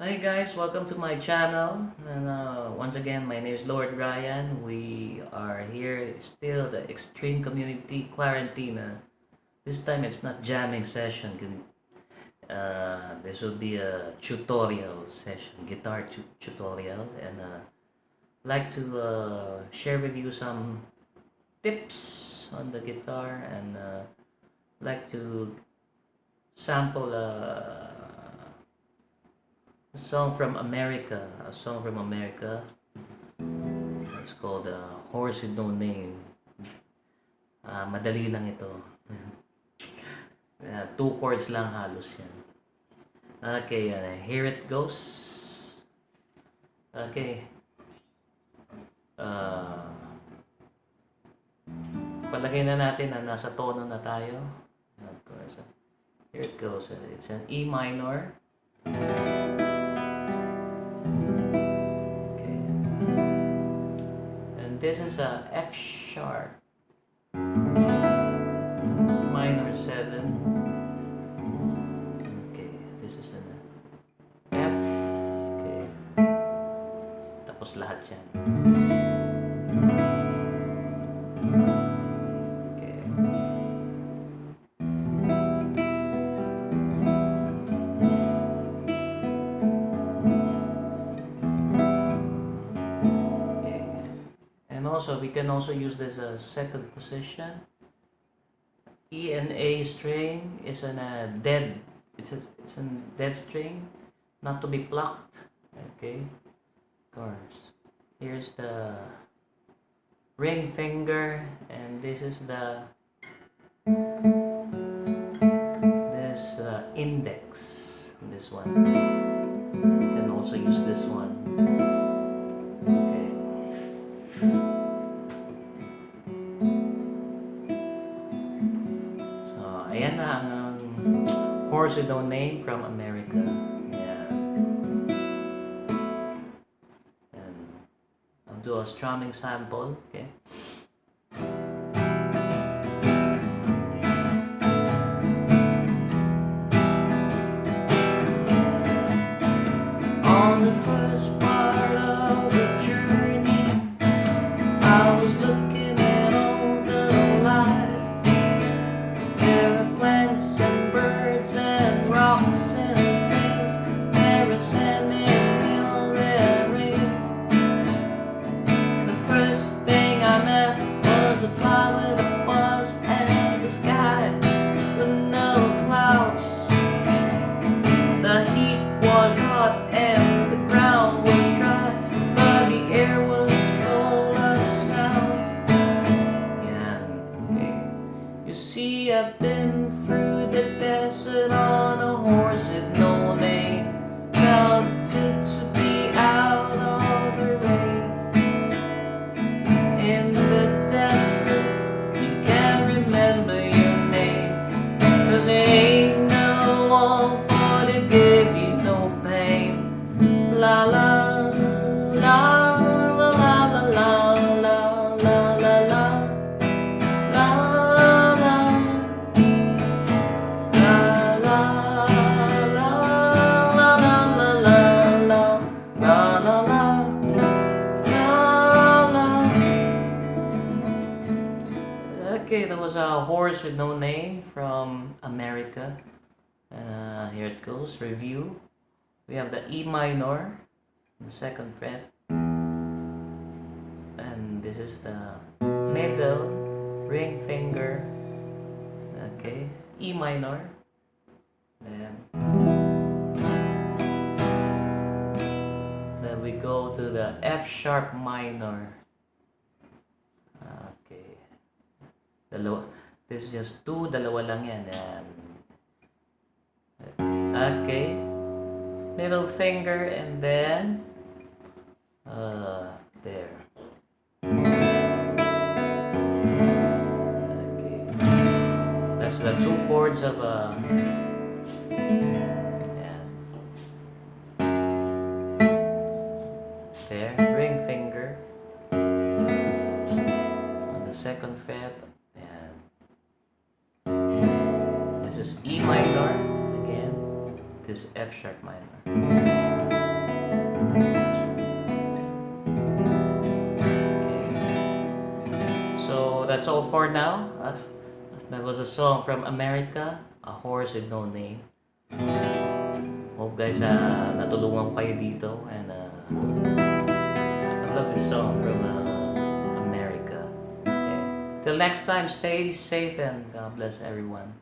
Hi guys, welcome to my channel. And once again, my name is Lord Ryan. We are here still the extreme community quarantine. This time it's not jamming session. This will be a tutorial session, guitar tutorial, and like to share with you some tips on the guitar and like to sample a song from America. A song from America. It's called Horse with No Name. Madali lang ito. Two chords lang halos yan. Okay, here it goes. Okay. Palagay na natin na nasa tono na tayo. Of course. Here it goes. It's an E minor. Okay. And this is a F sharp. Minor 7. Okay, this is an F. Okay. Tapos lahat yan. Okay. Okay. And also, we can also use this as second position. E and A string is in a dead. It's a dead string, not to be plucked. Okay, of course. Here's the ring finger, and this is the index. This one. You can also use this one. Okay. Ayan na ang Horse with No Name from America. Yeah. And I'll do a strumming sample. Okay. On the first part of the journey, I was looking at all the life. Plants and birds and rocks and things. There is sand and hill that rings. The first thing I met was a fly with a buzz and the sky with no clouds. The heat was hot and the ground was dry, but the air was full of sound. Yeah, okay. You see, I've been through the desert on a horse with no name. Felt good to be out of the rain. In the desert, you can't remember your name, 'cause it ain't no one for to give you no pain. La la la la la la la la la la la. Okay, that was a Horse with No Name from America. Here it goes, review. We have the E minor, the second fret, and this is the middle ring finger. Okay, E minor, then we go to the F sharp minor. Okay, this is just two, dalawa lang yan. Okay, middle finger, and then there. Okay, that's the two chords of there, ring finger on the second fret, and this is E minor again, this F sharp minor. that's all for now. That was a song from America, A Horse with No Name. Hope guys natulungan ko kayo dito, and I love this song from America. Okay. Till next time, stay safe and God bless everyone.